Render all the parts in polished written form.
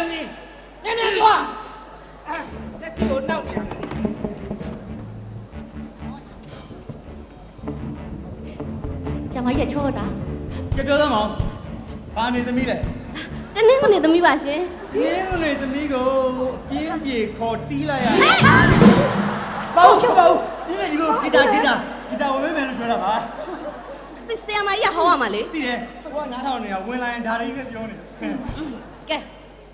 သမီးနည်းနည်းသွားလက်ကိုနောက်ပြန်ကျမရဲ့ချောတာပြောသမောင်ဘာနေသမီးလဲတနင်္ဂနွေသမီးပါရှင်တနင်္ဂနွေသမီးကိုပြင်းပြေခေါ်တီးလိုက်ရတယ်ပေါ့ချောပေါ့ဒီမဲ့ဒီလိုဂီတာဝင်မယ်လို့ပြောတာပါဆရာမကြီးကဟောရမှာလေသိတယ်ဟိုကနားထောင်နေတာဝင်လာရင်ဒါတွေပဲပြောနေတယ်ကဲ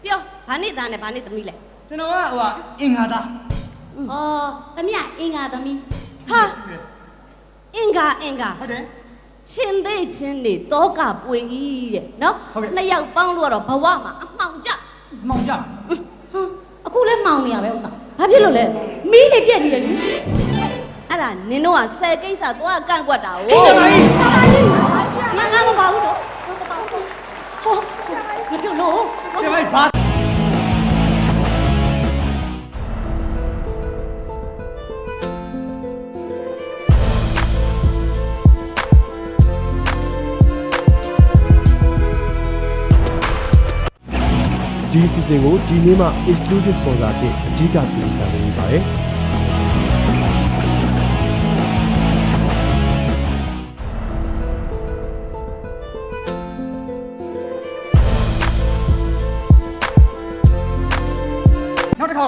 ပြောဘာနေသားနဲ့ဘာနေသမီးလဲကျွန်တော်ကဟိုကအင်္ဂါသားသမီးကအင်္ဂါသမီးဟာအင်္ဂါဟုတ်တယ်ချင်းသေးချင်းနေတောကပွေကြီးတဲ့နော်နှစ်ယောက်ပေါင်းလို့ကတော့ဘဝမှာအမှောင်ကြအခုလည်းမှောင်နေရပဲဥစ္စာဘာဖြစ်လို့လဲမီးနေပြက်နေတယ်အဲ့ဒါနင်တို့ကဆယ်ကိစ္စသွားကန့်ကွက်တာ哦ငါမပါဘူးတော့ဟောမဖြစ်လို့ကျမဘာဒီစီစဉ်ကိုဒီနေ့မှ exclusive sponsor ဖြင့်အကြီးအကပြုလုပ်နေပါတယ်။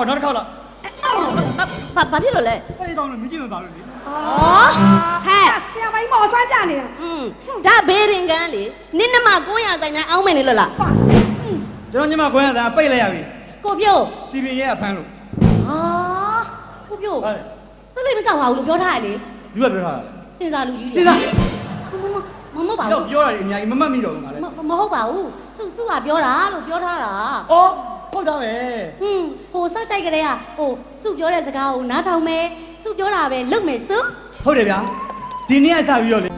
နောက်တစ်ခါတော့ဘာဖြစ်လို့လဲအဲ့ဒီတော့မကြည့်မပါလို့လေဟဲ့ဆရာမကြီးမော်ဆန်းကြနေတာဒါဘေးရင်ကန်းလေနင်းနမ900ဆိုင်တိုင်းအောင်းမယ်နေလို့လားကျွန်တော်ညီမခွင့်ရတာပိတ်လိုက်ရပြီကိုပြို့စီပင်ရဲ့အဖမ်းလို့ကိုပြို့သူလည်းမကောက်ပါဘူးလို့ပြောထားရလေလူကပြောထားတာစင်စာလူကြီးစင်စာမပါဘူးပြောရတယ်အများကြီးမမှတ်မိတော့ဘူးငါလည်းမဟုတ်ပါဘူးသူကပြောတာလို့ပြောထားတာဟုတ်တော့ပဲဟိုစောက်တိုက်ကြတဲ့ကသူပြောတဲ့စကားကိုနားထောင်မယ်သူပြောတာပဲလုပ်မယ်စို့ဟုတ်တယ်ဗျာဒီနေ့ကစပြီးတော့လေ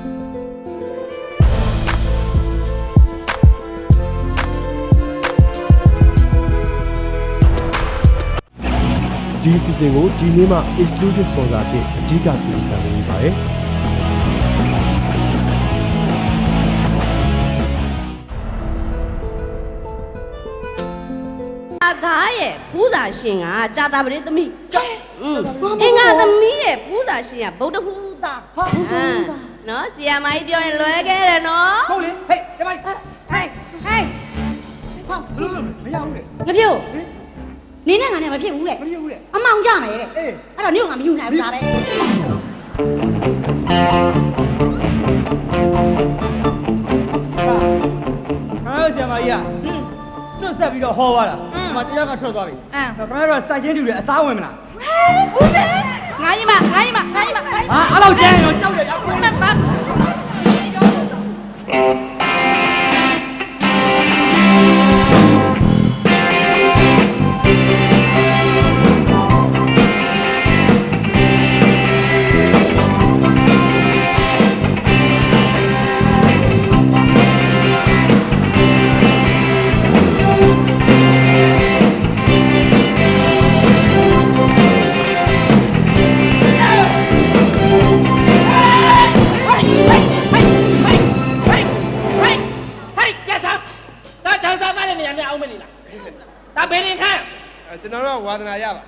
ဒီစီစဉ်ကိုဒီနေ့မှ exclusive sponsor ဖြင့်အကြီးအကပြုလုပ်နေပါတယ်။သားရဲ့ပူးစာရှင်ကကြာတာပရိသမီးအင်္ဂါသမီးရဲ့ပူးစာရှင်ကဗုဒ္ဓဟူသားနော်ဆီယာမကြီးပြောရင်လွယ်ခဲ့တယ်နော်ဟုတ်လေဟေးကျမကြီးဟေးဘယ်လိုလုပ်မရဘူးလေငါပြောနင်းနဲ့ငါနဲ့မဖြစ်ဘူးလေအမောင်ကြမယ်တဲ့အဲ့တော့နင့်ကငါမယူနိုင်ဘူးလားတဲ့ဆရာမကြီးကလွတ်ဆက်ပြီးတော့ဟောသွားတာဒီမှာတရားကထွက်သွားပြီခင်ဗျားတို့စိုက်ချင်းတူတယ်အသားဝင်မလားဟုတ်တယ်ငါကြီးမဟာအဲ့လိုကျန်ရင်တော့ကြောက်တယ်ကြောက်တယ်ကျွန်တော်တို့ဝါသနာရပါ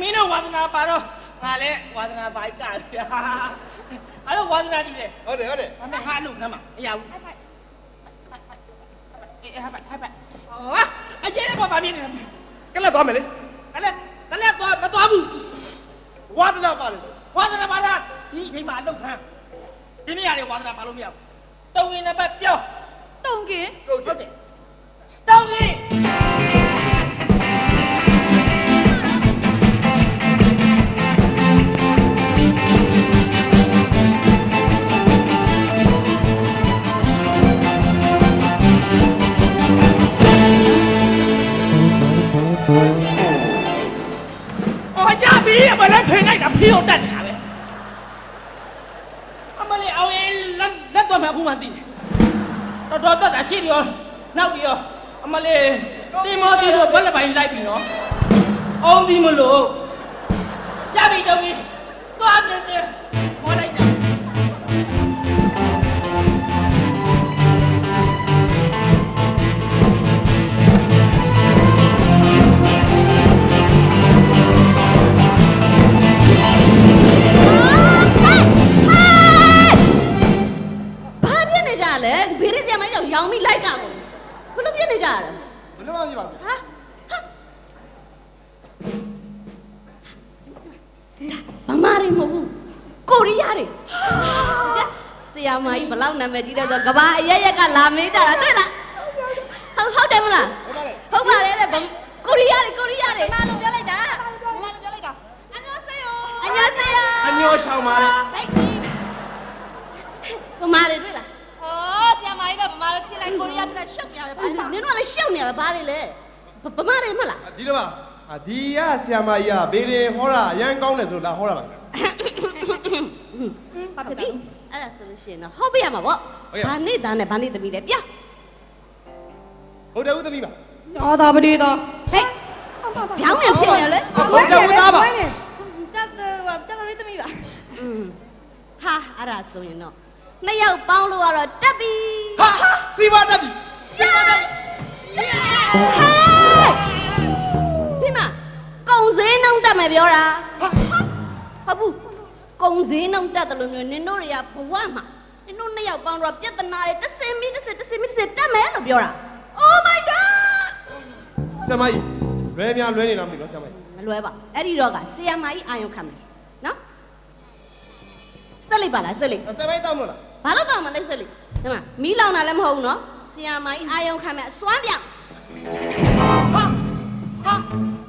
မင်းတို့ဝါသနာပါတော့ငါလည်းဝါသနာပါကြတယ်အဲ့တော့ဝါသနာကြည့်တယ်ဟုတ်တယ်ငါအလုပ်နဲ့မှာမရဘူးဟဲ့အကျဲတော့ဘာဖြစ်နေလဲကလက်သွားမယ်လေကလက်သွားမသွားဘူးဝါသနာပါလေဝါသနာပါလားဒီအချိန်မှာအလုပ်ခံဒီနေ့ရတယ်ဝါသနာပါလို့မရဘူးတုံးရင်လည်းပြောတုံးကင်ဟုတ်တယ်တုံးကင်မလည်းဖိလိုက်တာဖီးအောင်တက်နေတာပဲအမလေးအောင်ရင်လက်တော့မှအခုမှသိတယ်တော်တက်တာရှိတယ်ရောနောက်ပြီးရောအမလေးတင်မောတီတို့ဘက်လက်ပိုင်းလိုက်ပြီနော်အောင်ပြီမလို့ရပြီတော့ပြီသွားနေတယ်ခေါ်လိုက်တာ လုံးဝမရှိပါဘူး ဟာဗမာတွေမဟုတ်ဘူးကိုရီးယားတွေဆရာမကြီးဘလောက်နာမည်ကြီးတဲ့ဆိုကဘာအရရက်ကလာမေးကြတာတွေ့လားဟုတ်တယ်မလားဟုတ်ပါတယ်တဲ့ကိုရီးယားတွေမလို့ပြောလိုက်တာအညောဆေယောအညောဆောင်ပါလေဗမာတွေတွေ့လားဆရာမကြီးကဗမာတွေပြင်လိုက်ကိုရီးယားတွေကရှုပ်နေရတယ်နင်တို့ကလည်းရှုပ်နေရပါလေလေဗမာတွေမလားဒီလိုပါဒီကဆရာမကြီးကဘေးရင်ဟောတာအရန်ကောင်းတယ်ဆိုလာဟောတာပါဘာဖြစ်လဲအဲ့ဒါဆိုလို့ရှိရင်တော့ဟုတ်ပြရမှာပေါ့ဘာနေ့သားနဲ့ဘာနေ့သမီးလဲပြောဟုတ်တယ်ဦးသမီးပါတော်တော်ပတိတော်ဟဲ့ပြောင်းပြန်ဖြစ်နေလေဟုတ်တယ်ဦးသားပါတက်သမီးပါဟာအဲ့ဒါဆိုရင်တော့နှစ်ယောက်ပေါင်းလို့ကတော့တက်ပြီဟာပြီးပါတက်ပြီဒီမှာကုံစင်းနှုံတက်မယ်ပြောတာဟုတ်ဘူးကုံစင်းနှုံတက်တယ်လို့မျိုးနင်တို့တွေကဘဝမှာနင်တို့နှစ်ယောက်ပေါင်းတော့ပြဿနာတွေတစ်စင်မီတက်မယ်လို့ပြောတာ Oh my god ဆရာမကြီးလွဲများလွဲနေလားမသိဘူးဆရာမကြီးမလွဲပါအဲ့ဒီတော့ကဆရာမကြီးအာယုံခံမယ်နော်ဆက်လိုက်ပါလားဆက်လိုက်ဆရာမကြီးတောင်းမလို့လားဘာလို့တောင်းမလဲဆက်လိုက်ဒီမှာမီးလောင်တာလည်းမဟုတ်ဘူးနော်ဆရာမကြီးအာယုံခံမယ်အစွမ်းပြောင်းဟာ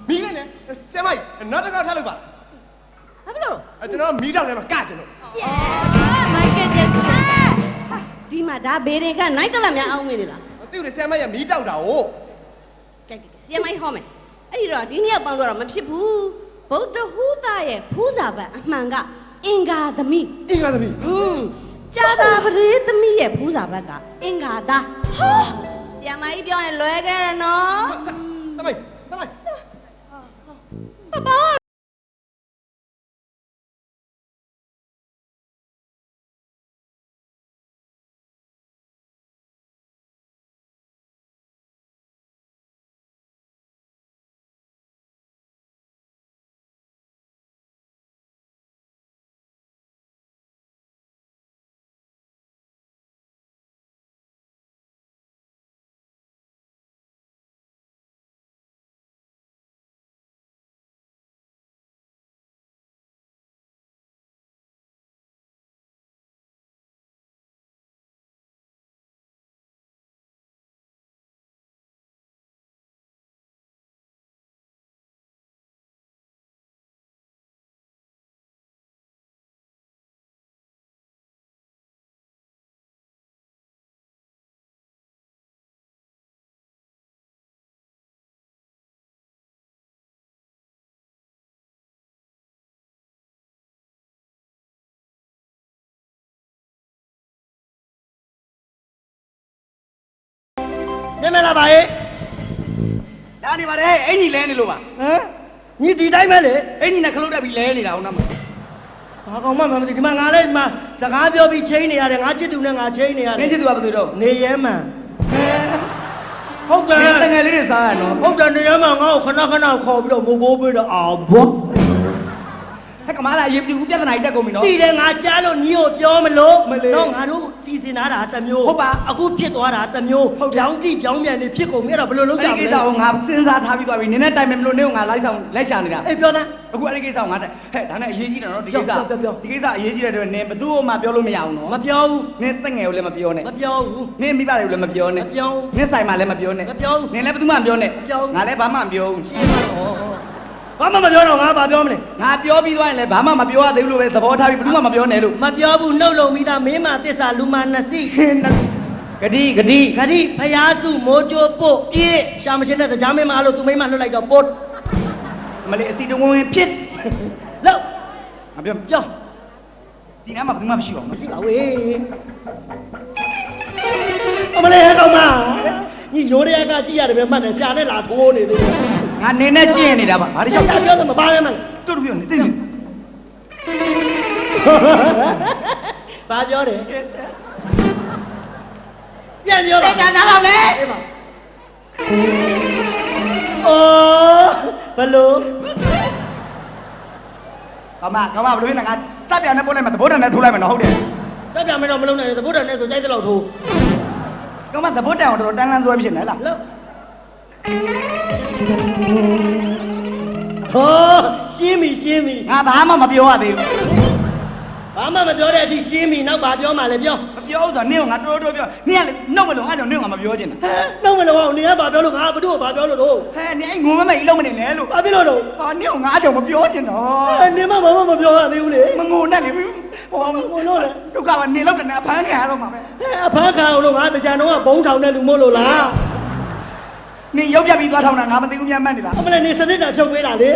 မီးနဲ့ဆရာမကြီးနောက်တစ်ခါထားလိုက်ပါဘာဖြစ်လို့ကျွန်တော်မီးတောင်းထဲမှာကကျွန်တော်မိုက်ကကျဒီမှာဒါဘေးတွေကနိုင်တလက်များအောင်မင်းနေလားမသိဘူးဆရာမကြီးမီးတောက်တာကိုကဲဆရာမကြီးဟောမယ်အဲ့ဒီတော့ဒီနေ့ပေါင်းတော့မဖြစ်ဘူးဗုဒ္ဓဟူသားရဲ့ဖူးစာပတ်အမှန်ကအင်္ဂါသမီးကြာတာပရိသမီးရဲ့ဖူးစာပတ်ကအင်္ဂါသားဟာဆရာမကြီးပြောရင်လွဲခဲ့ရနော်တမိုက်ဘာနေမလားပါရဲ့ဒါနေပါတယ်အင်ကြီးလဲနေလို့ပါဟမ်ညီဒီတိုင်းပဲလေအင်ကြီးနဲ့ခလုတ်တက်ပြီးလဲနေတာဟုတ်နော်မဘာကောင်မှမသိဒီမှာငါလည်းဒီမှာစကားပြောပြီးချိန်နေရတယ်ငါချစ်သူနဲ့ငါချိန်နေရတယ်နင်းချစ်သူကဘယ်သူတော့နေရဲမှန်ဟုတ်တယ်တငယ်လေးတွေစားရနော်ဟုတ်တယ်နေရဲမှန်ငါ့ကိုခဏခေါ်ပြီးတော့မိုးဘိုးပြီးတော့အောင်ဘောဟဲ့ကမားလာရေးပြူပြဿနာကြီးတက်ကုန်ပြီနော်တည်တယ်ငါကြားလို့ညီကိုပြောမလို့တော့ငါတို့စီစဉ်ထားတာတစ်မျိုးဟုတ်ပါအခုဖြစ်သွားတာတစ်မျိုးကြောင်းကြည့်ကြောင်းပြန်နေဖြစ်ကုန်ပြီအဲ့တော့ဘယ်လိုလုပ်ကြမလဲအဲ့ဒီကိစ္စကိုငါစဉ်းစားထားပြီးသွားပြီနင်းနဲ့တိုင်မယ်မလို့နင်းကိုငါလိုက်ရှာနေတာအေးပြောသားအခုအဲ့ဒီကိစ္စကိုငါတက်ဟဲ့ဒါနဲ့အရေးကြီးတယ်နော်ဒီကိစ္စဒီကိစ္စအရေးကြီးတဲ့အတွက်နင်းဘသူ့မှပြောလို့မရအောင်နော်မပြောဘူးနင်းတက်ငယ်ကိုလည်းမပြောနဲ့မပြောဘူးနင်းမိဘတွေကိုလည်းမပြောနဲ့မပြောနင်းဆိုင်မှာလည်းမပြောနဲ့မပြောနင်းလည်းဘသူမှမပြောနဲ့ငါလည်းဘာမှမပြောဘူးရှင်းပါဘာမှမပြောတော့ငါဘာပြောမလဲငါပြောပြီးသွားရင်လည်းဘာမှမပြောရသေးဘူးလို့ပဲသဘောထားပြီးဘယ်သူမှမပြောနဲ့လို့မပြောဘူးနှုတ်လုံးမိသားမင်းမသစ္စာလူမနစီဂတိဖျားစုမိုးကြိုးပို့ပြေးရှာမချင်းတဲ့ကြားမင်းမလို့သူမိမလွတ်လိုက်တော့ပို့မလေးအစီတဝင်းဖြစ်လို့ငါပြောဒီနားမှာဘယ်သူမှမရှိပါဘူးမရှိပါဘူးအမလေးဟဲ့ကောင်မညီရိုးရကကြည့်ရတယ်ပဲမှတ်တယ်ရှာနဲ့လာထိုးနေသေးတယ်ငါနေနဲ့ကျင့်နေတာပါဘာလို့ရှောက်ပြောတယ်မပါရဲမတူတူပြောနေသိနေဘာပြောတယ်ပြန်ပြောတာနားတော့လေအော်ဘလို့ကမဘယ်လိုလဲငါတပ်ပြန်နဲ့ပို့လိုက်မှာသဘောတန်နဲ့ထိုးလိုက်မှာနော်ဟုတ်တယ်တပ်ပြန်မတော့မလုံးနဲ့သဘောတန်နဲ့ဆိုကြိုက်တဲ့လောက်ထိုးကမသဘောတန်အောင်တော်တန်းလန်းစွဲဖြစ်နေလားလို့ ဟောရှင်းပြီ ငါဘာမှမပြောရသေးဘူး ဘာမှမပြောတဲ့အထိရှင်းပြီနောက်ဘာပြောမှလဲပြော မပြောဆိုနင့်ကငါတော်တော်ပြောနင့်ကလည်းနှုတ်မလုံးအဲ့တော့နင့်ကမပြောချင်တာ နှုတ်မလို့နေကဘာပြောလို့ငါဘုတို့ဘာပြောလို့တော့ ဟဲ့နင်အဲ့ငုံမမိတ်လုံးမနေနဲ့လို့ ဘာဖြစ်လို့တော့ ဟာနင့်ကငါကြောင့်မပြောချင်တော့ နေမဘာမှမပြောရသေးဘူးလေ မငုံနဲ့လေဟိုငုံလို့လေဒုက္ခကနေလောက်တယ်အဖမ်းခံရတော့မှာပဲ အဖမ်းခံအောင်လို့ငါတကြံတော့ဘုံထောင်တဲ့လူမို့လို့လား နင်ရုပ်ပြပြီးသွားထောင်တာငါမသိဘူးများမှတ်နေလား အမလည်းနေစနစ်တာချုပ်ပေးတာလေ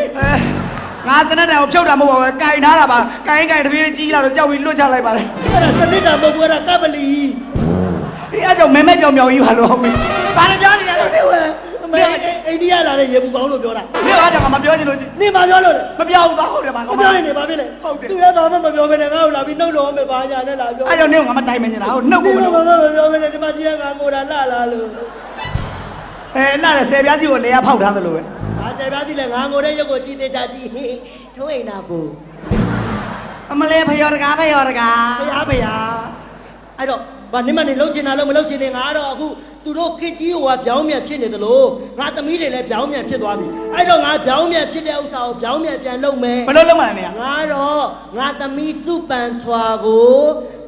ငါစနက်တံကိုဖြုတ်တာမဟုတ်ပါဘူးကင်ထားတာပါကင်တပြေးကြီးလာတော့ကြောက်ပြီးလွတ်ချလိုက်ပါလေ အဲ့ဒါစနစ်တာပုတ်ကွဲတာကပလီ ဒီအဲ့ကြောင့်မဲမဲကြောင်ကြောင်ကြီးပါလို့ဟုတ်ပြီဘာလို့ပြောနေရလဲ နေဝဲအိန္ဒိယလာတဲ့ရေပူပေါင်းလို့ပြောတာ ဒီအားကြောင့်မပြောချင်လို့ နေမပြောလို့ မပြောဘူးပါဟုတ်တယ်ပါ မပြောရင်နေပါပြီလေသူရဲ့ဘာမှမပြောဘဲနဲ့ငါ့ကိုလာပြီးနှုတ်လို့မယ်ဘာညာနဲ့လာပြော အဲ့ကြောင့်နင့်ကငါမတိုင်မနေတာဟုတ်နှုတ်ကိုမ ဘာ လို့ မှမပြောဘဲနဲ့ဒီမှာကြီးကငါကိုယ်တာလှလာလို့ နားလေဆယ်ပြားစီကိုနေရာဖောက်ထားသလိုပဲ ။အားကြပြသည်လေငါငိုတဲ့ရုပ်ကိုကြည့်သေးချာကြည့်။ထုံးအိမ်နာပူ အမလေးဖျော်တကားဖျော်တကား ။ဘုရားအဲ့တော့ဗာနေမနေလှုပ်ချင်တာလို့မလှုပ်ချင်နေငါတော့အခုသူတို့ခစ်ကြီးဟိုကပြောင်းမြန်ဖြစ်နေသလိုငါသမီးတွေလည်းပြောင်းမြန်ဖြစ်သွားပြီ။အဲ့တော့ငါပြောင်းမြန်ဖြစ်တဲ့ဥစ္စာကိုပြောင်းမြန်ပြန်လုပ်မယ် ဘယ်လိုလုပ်မှလဲနေရ ။ငါတော့ငါသမီးစုပန်စွာကို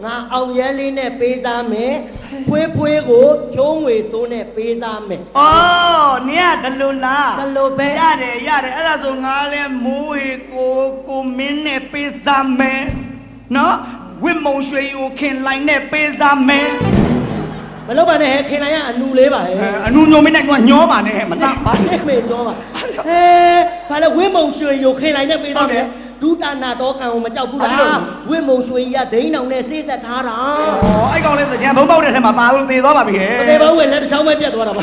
ငါအောင်ရဲလေးနဲ့ပေးသားမယ်။ဖွေးဖွေးကိုကျုံးဝေစိုးနဲ့ပေးသားမယ် အော်နင်ကဒလူလား ။ဒါလိုပဲ ရတယ်အဲ့ဒါဆိုငါလဲမိုးဝေကိုမင်းနဲ့ပေးစားမယ်နော်ဝိမုံရွှေကိုခင်လိုက်နဲ့ပေးစားမယ် မလုပ်ပါနဲ့ဟဲ့ခင်လိုက်ရအနူလေးပါဟဲ့ အနူညုံမင်းနဲ့ကညောပါနဲ့မသားပါ အဲ့မေတော့ပါဘာလဲဝင်းမုံရွှေရုပ်ခေနိုင်နဲ့ပေးတော့တယ်ဒုတာနာတော့ကံကိုမကြောက်ဘူးလားဝင်းမုံရွှေကြီးကဒိန်းအောင်နဲ့စေးသက်ထားတာ ဩအဲ့ကောင်လေးစကြံဘုံပေါက်တဲ့ထဲမှာပါလို့သေသွားပါပြီဟဲ့ မသေးပါဘူးလက်တစ်ချောင်းပဲပြတ်သွားတာပါ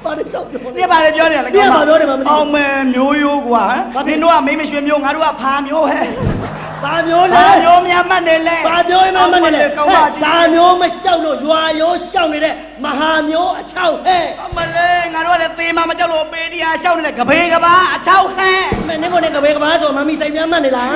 ဘာလဲကြောက်ပြော ပြပါလေပြောနေရလေ ပြပါပြောတယ်မှာမသိ အောင်မဲမျိုးရိုးကွာဟမ်နင်တို့ကမိမရွှေမျိုးငါတို့ကဖာမျိုးဟဲ့ ဘာမျိုးလဲ ဖာမျိုးများမှတ်နေလဲ ဘာမျိုးမှမနဲ့လဲ ကောင်းပါကြီး ဘာမျိုးမလျှောက်လို့ရွာရိုးရှောက်နေတဲ့မဟာမျိုးအချောက်ဟဲ့ အမလေးငါတို့ကလည်းသေမှာမကြောက်လို့ပေးတရားရှောက်နေတဲ့ကဘေးကဘာအချောက်ဟဲ့ မင်းကိုနဲ့ကဘေကဘာဆိုမမီဆိုင်များမှတ်နေလား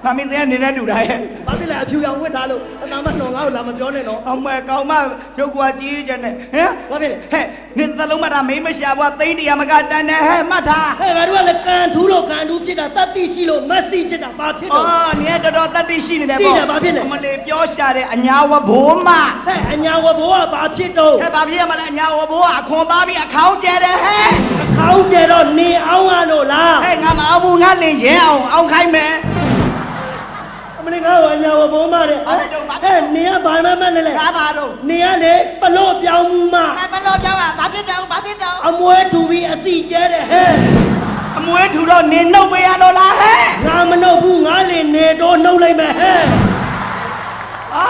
မမင်းသေးနေတဲ့တူတာရဲ့ ဘာဖြစ်လဲအဖြူရောင်ဝတ်ထားလို့အနာမနှောငါ့ကိုလာမပြောနဲ့တော့ အမေကောင်မရုပ်ကွာကြီးကျတဲ့ဟမ် ဘာဖြစ်လဲ ဟဲ့နင်သလုံးမတာမင်းမရှာဘွားသိန်းတရားမကတန်တယ်ဟဲ့မှတ်ထား ဟဲ့ငါတို့ကလည်းကန်ထူးလို့ကန်ထူးဖြစ်တာတတ်သိရှိလို့မတ်သိဖြစ်တာဘာဖြစ်တော့ အော်နင်ကတော်တော်တတ်သိရှိနေတယ် ရှိတယ်ဘာဖြစ်လဲ အမလေးပြောရှာတဲ့အညာဝဘိုးမ ဟဲ့အညာဝဘောကဘာဖြစ်တော့ ဟဲ့ဘာဖြစ်ရမလဲအညာဝဘိုးကအခွန်ပါပြီးအခေါင်းကျဲတယ်ဟဲ့ ခေါင်းကျတော့နေအောင်ရလို့လား ဟဲ့ငါမအောင်ဘူးငါလင်ရဲအောင်ခိုင်းမယ် အမလေးငါ့အညာဝဘောမတဲ့ဟဲ့နေကဘာမှမနဲ့လဲ ဒါပါတော့ နေကလေပလို့ပြောင်းမှုမ ဘယ်လိုပြောတာဘာဖြစ်တော့ အမွဲထူပြီးအစီကျဲတဲ့ဟဲ့ အမွေးထူတော့နင်နှုတ်ပေးရလို့လားဟဲ့ ငါမနှုတ်ဘူးငါလေနေတော့နှုတ်လိုက်မယ်ဟဲ့ အာ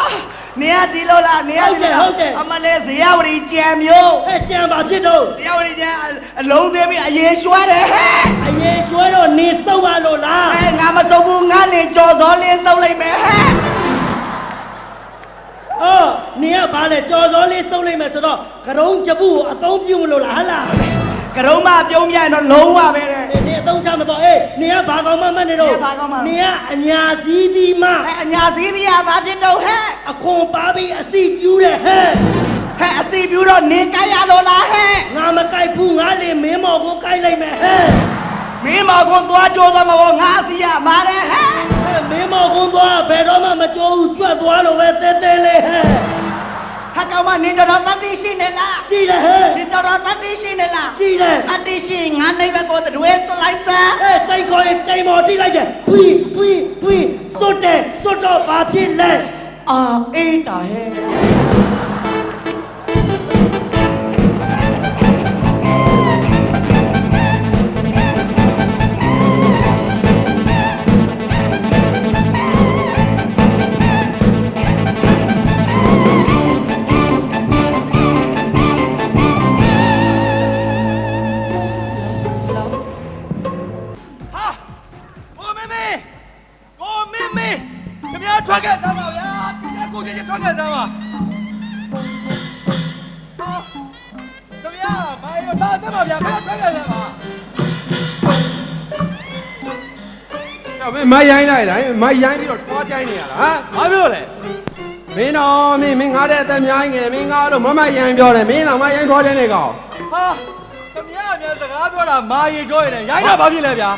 နေရဒီလိုလားနေရဒီလို ဟုတ်တယ် အမလေးဇေယဝရီကြံမျိုး ဟဲ့ကြံပါဖြစ်တော့ ဇေယဝရီကြံအလုံးသေးပြီးအရင်ရွှဲတယ်ဟဲ့ အရင်ကျွဲတော့နေစုပ်ရလို့လား ငါမစုံဘူးငါလင်ကြော်တော်လင်းသုံးလိုက်မယ်ဟဲ့ အော်နေကဘာလဲကြော်စောလေးစုပ်လိုက်မယ်ဆိုတော့ကရုံးချပုကိုအသုံးပြုမလို့လားဟလား ကရုံးမပြုံးပြန်တော့လုံးဝပဲတဲ့ နေအသုံးချမတော့အေးနေကဘာကောင်မှမနေတော့ နေကဘာကောင်မှ နေကအညာစည်းပြီးမှ အညာစည်းပြရပါဖြစ်တော့ဟဲ့ အခွန်ပါပြီးအစီပြူးတယ်ဟဲ့ ဟဲ့အသိပြူတော့နင်ကြိုက်ရတော့လားဟဲ့ ငါမကြိုက်ဘူးငါလေမင်းမော်ကိုကြိုက်လိုက်မယ်ဟဲ့ မင်းမောင်ကွန်သွားကြိုးသမောငါအစီရမာတယ်ဟဲ့ မင်းမော်ကိုသွားဘယ်တော့မှမကြိုးဘူးကျွတ်သွားလို့ပဲတဲတဲလေးဟဲ့ ဟာကောင်မနင်တော်တော်တတ်သိရှိနေလား ကြည့်တယ်ဟဲ့ နင်တော်တော်တတ်သိရှိနေလား ကြည့်တယ် အတိရှိငါနိုင်ဘက်ကိုတွေးစလိုက်စမ်း အေးစိတ်ခေါ်ရင်တိမ်မော်တိလိုက်တယ်ဖွီစွတ်တယ်စွတ်တော့ဘာဖြစ်လဲ အာအေးတာဟဲ့ ထွက်ခဲ့သမ်းပါဗျာဒီကကိုကြီးထွက်ခဲ့သမ်းပါတို့ရဘာရောလာသမ်းပါဗျာဘယ်ထွက်ခဲ့သမ်းပါမရိုင်းလိုက်တိုင်းမရိုင်းပြီးတော့ထွားကြိုင်းနေရလားဟမ်ဘာပြောလဲမင်းတော်မင်းငါတဲ့အသက်များငယ်မင်းငါတို့မရိုင်းပြောတယ်မင်းတော့မရိုင်းထွားကြိုင်းနေကောင်ဟာ ခင်ဗျားမြန်စကားပြောတာမာရီကြောရတယ်ရိုင်းတာဘာဖြစ်လဲဗျာ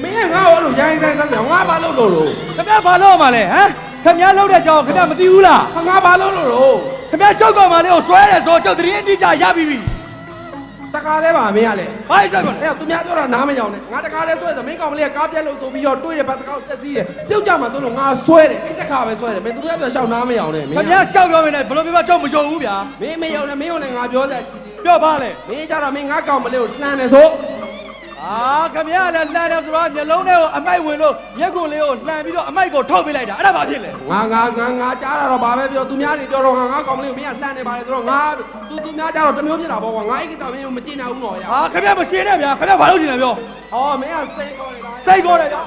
မင်းငါ့ကိုလို့ရိုင်းဆိုင်ဆိုင်ငါဘာလုပ်လို့ ခင်ဗျားဘာလို့မှလဲဟမ်ခင်ဗျားလှုပ်တဲ့ကြောင်ခင်ဗျားမသိဘူးလား ငါဘာလုပ်လို့ ခင်ဗျားကြောက်ကောင်မလေးကိုဆွဲတယ်ဆိုကြောက်တရင်အတိအကျရပြီ တကားလဲပါမင်းကလေ ဘာကြောက်ကောင်လဲ အဲ့သူများပြောတာနားမကြောင်နဲ့ငါတကားလဲဆွဲဆိုမင်းကောင်မလေးကကားပြက်လို့ဆိုပြီးတော့တွေးရဘတ်တကောက်ဆက်စည်းတယ်ပြုတ်ကြမှာဆိုလို့ငါဆွဲတယ်အဲ့တခါပဲဆွဲတယ်မင်းသူများပြောရှောက်နားမကြောင်နဲ့မင်း ခင်ဗျားကြောက်ပြောမင်းနဲ့ဘယ်လိုပြကြောက်မကြုံဘူးဗျာ မင်းမရောက်နဲ့မင်းကိုလည်းငါပြောတယ် ပြောပါလေ မင်းကြတော့မင်းငါကောင်မလေးကိုလှမ်းတယ်ဆို ခင်ဗျားလည်းလှမ်းတယ်ဆိုတော့မျက်လုံးထဲကိုအမိုက်ဝင်လို့မျက်ခုံလေးကိုလှမ်းပြီးတော့အမိုက်ကိုထုတ်ပေးလိုက်တာအဲ့ဒါဘာဖြစ်လဲ ငါကြားတာတော့ဘာပဲပြောသူများတွေပြောတော့ငါကောင်မလေးကိုမင်းကလှမ်းနေပါလေဆိုတော့ငါသူများကြတော့တမျိုးဖြစ်တာပေါ့ကွာငါအဲ့ကိစ္စမင်းကိုမကြည့်နိုင်ဘူးတော့ရ ခင်ဗျားမရှင်းနဲ့ဗျာခင်ဗျားဘာလို့ရှင်းလဲပြော ဟောမင်းကစိတ်ခေါ်နေတာ စိတ်ခေါ်တယ်ဗျာ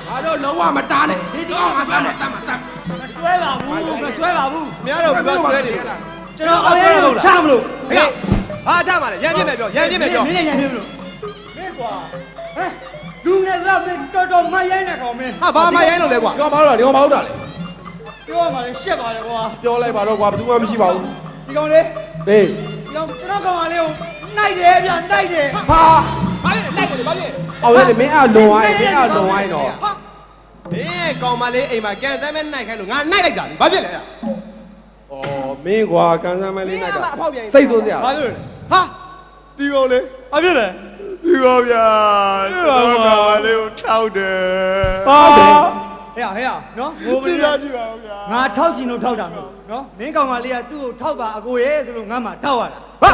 ငါတို့လုံးဝမတားနဲ့ဒီတော့ငါပြောတယ်တတ်မှာတတ် ဆွဲပါဘူးမဆွဲပါဘူး မင်းတို့ပြောဆွဲနေလား ကျွန်တော်အော်ရဲလို့ချမလို့ ဟေးဟာချမှာလေရမ်းပြစ်မယ်ပြောရမ်းပြစ်မယ်ပြော မင်းရမ်းပြစ်မလို့မင်းကွာဟဲ့လူငယ်သားမင်းတော်မရိုင်းတဲ့ကောင်မင်း ဟာဘာမှရိုင်းလို့လဲကွာပြောပါတော့ဒီကောင်မဟုတ်တာလေ ပြောမှလည်းရှက်ပါလေကွာ ပြောလိုက်ပါတော့ကွာဘယ်သူမှမရှိပါဘူး ဒီကောင်လေး ဟေး ကျွန်တော်ကောင်လေးကိုနိုင်တယ်ဗျနိုင်တယ် ဟာဘာလဲလိုက်တယ်ဘာလဲအော်လေမင်းအလွန်ဝိုင်းမင်းအလွန်ဝိုင်းတော့မင်းကောင်မလေးအိမ်မှာကန်စမ်းမဲနိုင်ခိုင်းလို့ငါနိုင်လိုက်တာလေဘာဖြစ်လဲအော်မင်းကွာကန်စမ်းမဲလေးနိုင်တာစိတ်ဆိုးစရာ ဘာလို့လဲ ဟာဒီကောင်လေး ဘာဖြစ်လဲ ဒီကောင်ဗျာဒီကောင်လေးကိုထောက်တယ် ဟဲ့နော်ငိုမ ဒီ လို့ လားကြည့်ပါဦးဗျာ ငါထောက်ချင်လို့ထောက်တာမဟုတ်နော်မင်းကောင်မလေးကသူ့ကိုထောက်ပါအကိုရဲ့ဆိုလို့ငါမှထောက်ရတာ ဟာ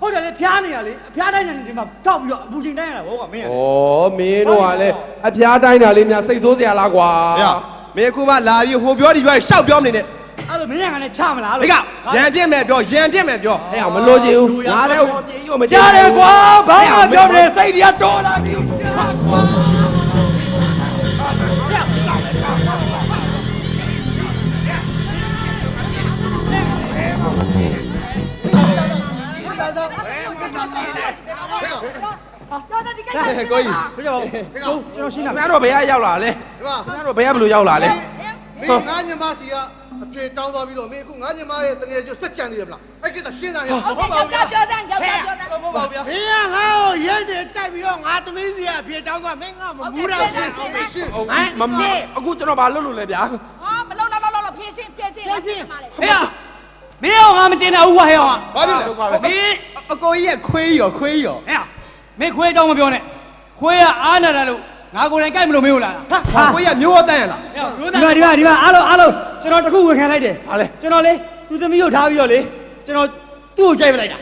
ဟုတ်တယ်လေဖျားနေရလေအဖျားတိုင်းနေဒီမှာထောက်ပြီးတော့အပူချိန်တိုင်းရတာဘောကမင်းရ ဩမင်းတို့ကလည်းအပြားတိုင်းတာလေးများစိတ်ဆိုးစရာလားကွာမင်းအခုမှလာပြီးဟိုပြောဒီပြောရှောက်ပြောမနေနဲ့ အဲ့လိုမင်းကလည်းချမလား ဒီကရံပြစ်မယ်ပြောရံပြစ်မယ်ပြောအဲ့အောင်မလို့ချင်ဘူးငါလည်းကြည့်ရမ ကြားတယ်ကွာဘာမှပြောတယ်စိတ်တရားတော်လာပြီကိုကြီး ဘယ်ကြောကျွန်တော်ရှင်းတာ ခင်ဗျားတို့ဘယ်ရောက်လာလဲခင်ဗျားတို့ဘယ်ဘလို့ရောက်လာလဲ မင်းငါညမစီကအပြေတောင်းသွားပြီးတော့မင်းအခုငါညမရဲ့တကယ်ကျဆက်ကြံနေတယ်ဗလားအဲ့ကိစ္စရှင်းတာရဟုတ်ပါဘူးဗျာ ပြောတယ်ရောက်ပြောတယ် ဟုတ်ပါဗျာ မင်းကငါ့ကိုရဲနေတိုက်ပြီးတော့ငါသမီးစီကအပြေတောင်းသွားမင်းကမမူးတော့ရှင်းအောင်မရှင်း မမအခုကျွန်တော်ဘာလုပ်လို့လဲဗျာ ဟာမလုံးတော့ဖြည့်ချင်းဖြည့်ချင်းဖြည့်ချင်းပါလေ ဟဲ့မင်းရောငါမတင်တာဘူးကွာဟဲ့ရော ဘာဖြစ်လဲမင်းအကိုကြီးရဲ့ခွေးရောခွေးရော ဟဲ့မင်းခွေးတောင်းမပြောနဲ့ခွေးကအားနာတယ်လို့ငါကိုယ်တိုင်ကြိုက်မလို့မင်းဟုတ်လား ဟာခွေးရမျိုးအတန်းရလား ဒီမှာအားလုံးကျွန်တော်တခုဝင်ခံလိုက်တယ် ဟာလေ ကျွန်တော်လေသူသမီးကိုထားပြီးတော့လေကျွန်တော်သူ့ကိုကြိုက်ပလိုက်တာ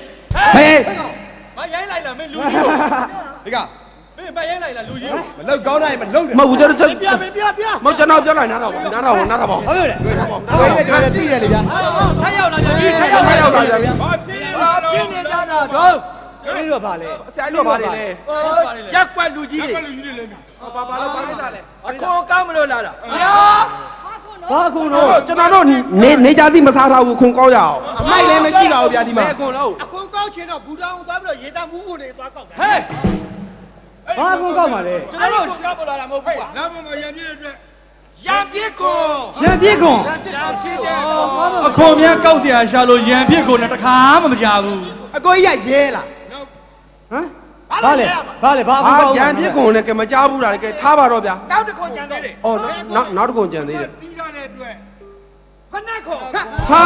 ဟေး မရိုင်းလိုက်လားမင်းလူကြီးကို ဒီက မင်းမရိုင်းလိုက်လားလူကြီးကို မလောက်ကောင်းတိုင်းမလောက်မဟုတ်ဘူးကျွန်တော်ပြမဟုတ်ကျွန်တော်ပြောလိုက်နားတော့နားတော့ဟုတ်ပြီလေ ကိုကြီးလည်းကြည့်တယ်လေဗျာ ဆက်ရောက်လာကြပြီ ဆက်ရောက်လာကြပြီ ဘာဖြစ်နေကြတာတော့ဒီလိုပါလေ ဆရာတို့ပါတယ်လေ ရက်ကွက်လူကြီးတွေ ဘာလို့ဘာကိစ္စလဲ အခေါ်ကောင်းမလို့လာတာဗျာဘာခုလို့ ကျွန်တော်တို့နေကြသည်မစားထားဘူးခွန်ကောက်ရအောင်အမိုက်လည်းမရှိပါဘူးဗျာဒီမှာခွန်လို့ အခုကောက်ချင်တော့ဘူတောင်သွားပြီးတော့ရေတမူးကိုနေသွားကောက်တယ် ဟဲ့ဘာခုကောက်ပါလဲ ကျွန်တော်တို့ကောက်ပေါ်လာတာမဟုတ်ဘူးကွာနောက်မှရံပြည့်တဲ့အတွက်ရံပြည့်ကို ရံပြစ်ကွန် ဖြစ်တယ် အခေါ်များကောက်เสียရှာလို့ရံပြစ်ကွန်နဲ့တခါမှမကြဘူး အကိုကြီးကရဲလား ဟမ်ဘာလဲဘာအခုကောက် ရံပြစ်ခွန်နဲ့ကမကြားဘူးလားကဲထားပါတော့ဗျာ တောက်တစ်ခွန်ကြံသေးတယ် အော်နောက်တစ်ခွန်ကြံသေးတယ် ပြီးရတဲ့အတွက်ဖနက်ခွန် ဟာ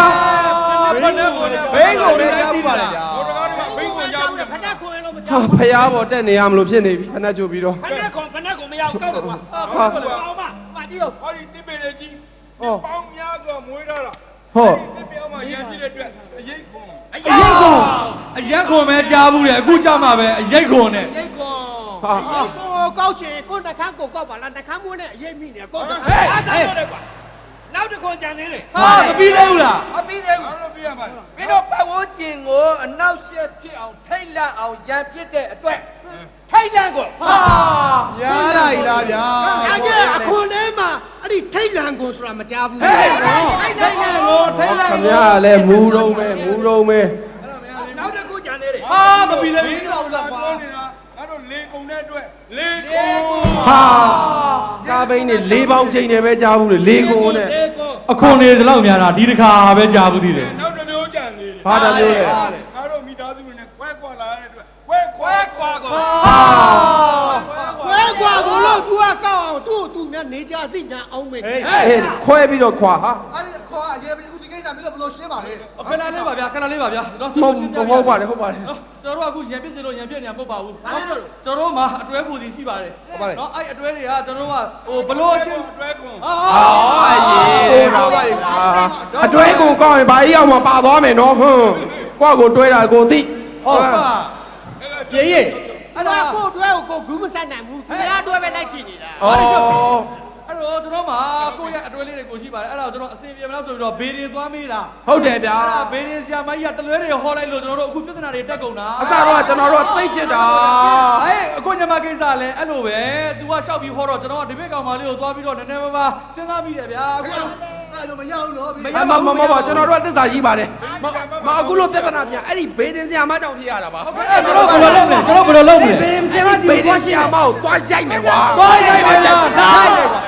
ဘိန်းကုန်လည်းကြားဘူးပါလေဗျာ ဟိုတကားတွေကဘိန်းခွန်ကြောက်တယ်ဖနက်ခွန်လို့မကြော ဟာဖျားပေါ်တက်နေရမလို့ဖြစ်နေပြီခဏကြိုပြီးတော့ ဖနက်ခွန်မရအောင်ကောက်တော့ကွာဟုတ်ပါဘူးအောင်မကြည့်ရောဟောဒီတိပေလေးကြီးပေါင်းများစွာမွေးထားတာ ဟုတ် တိပေအောင်မှရံပြည့်တဲ့အတွက်အရေးခွန် အရက်ခွန်ပဲကြားဘူးလေအခုကြောက်မှာပဲအရိတ်ခွန်နဲ့ ရိတ်ခွန် ဟာ ကိုကောက်ချင်ကိုနှခမ်းကိုကောက်ပါလားနှခမ်းမွေးနဲ့အရေးမိနေကောက်တော့နောက်တစ်ခွန်ကြံသေးတယ် ဟာမပြီးသေးဘူးလား အပြီးတယ်ဘာလို့ပြီးရမှာလဲမင်းတို့ပတ်ဝန်းကျင်ကိုအနောက်ရှက်ဖြစ်အောင်ထိတ်လန့်အောင်ရံပြစ်တဲ့အတွက်ထိတ်လန့်ကိုဟာ ရလိုက်လားဗျာ အဲ့ဒီအခုထဲမှာအဲ့ဒီထိတ်လန့်ကိုဆိုတာမကြားဘူး ဟဲ့ထိတ်လန့်ကိုထိတ်လန့် ခင်ဗျားလည်းမူတော့ပဲမူတော့ပဲ နောက်တစ်ခုကြံသေးတယ် ဟာမပြီးသေးဘူး တော့လာပါ ငါတို့လင်း ကုန်တဲ့အတွက်လေ ဟာကားဘိန်းနဲ့၄ပေါင်းချိန်တယ်ပဲကြားဘူးလေ၄ကုန်နဲ့ အခုနေဒီလောက်များတာဒီတစ်ခါပဲကြားဘူးသေးတယ် နောက်တစ်မျိုးကြံနေတယ် ဘာတမျိုးလဲ ငါတို့မိသားစုတွေနဲ့ခွဲခွာလာတဲ့အတွက်ခွဲခွာကို ခွဲကွာကိုလို့ तू ကကောက်အောင်သူ့နဲ့နေကြသိညာအောင်မေး ဟေးခွဲပြီးတော့ခွာဟာ အဲ့ဒီခေါ်အရေးပြီးဦးဒီကိစ္စမင်းတို့ဘယ်လိုရှင်းပါလဲ ခဏလေးပါဗျာခဏလေးပါဗျာနော် ဟုတ်ပါတယ်ဟုတ်ပါတယ် ကျွန်တော်တို့အခုရံပြစ်စလို့ရံပြစ်နေမှာမဟုတ်ပါဘူးကျွန်တော်တို့မှာအတွဲပူစီရှိပါတယ်နော်အဲ့အတွဲတွေကကျွန်တော်တို့ကဟိုဘလို့အချင်းအတွဲကုန် အေးပါပါအတွဲကိုကောက်ရင်ဘာကြီးအောင်မပါသွားမယ်နော်ဟွန်းကိုယ့်ကိုတွဲတာကိုသိ ဟုတ်ပါပြေးရဲ့ အဲ့ဒါကိုတွဲကိုဂူးမဆက်နိုင်ဘူးခင်ဗျားတွဲပဲလိုက်ရှိနေတာ ဩ အဲ့တော့ကျွန်တော်မှာကိုယ့်ရဲ့အတွဲလေးတွေကိုရှိပါတယ်အဲ့ဒါကျွန်တော်အစင်ပြေမလားဆိုပြီးတော့ဘေးရင်သွားမေးတာ ဟုတ်တယ်ဗျာ ဘေးရင်ဆရာမကြီးကတလွဲတွေဟောလိုက်လို့ကျွန်တော်တို့အခုပြဿနာတွေတက်ကုန်တာ အစတော့ကျွန်တော်တို့သိဖြစ်တာ ဟဲ့အခုညမကိစ္စလဲအဲ့လိုပဲ तू ကရှောက်ပြီးဟောတော့ကျွန်တော်ကဒီဘက်ကောင်မလေးကိုသွားပြီးတော့နည်းနည်းပါးပါစဉ်းစားမိတယ်ဗျာအခု အဲ့လိုမရဘူးနော် မပါကျွန်တော်တို့သစ္စာရှိပါတယ်မအခုလို့ပြဿနာပြန်အဲ့ဒီဘေးတင်ဆရာမတောင်ဖြစ်ရတာပါ ကျွန်တော်ဘယ်လိုလုပ်မလဲကျွန်တော်ဘယ်လိုလုပ်မလဲ ဘေးတင်ဆရာမကိုသွားရိုက်မယ်ကွာ သွားရိုက်ပါလား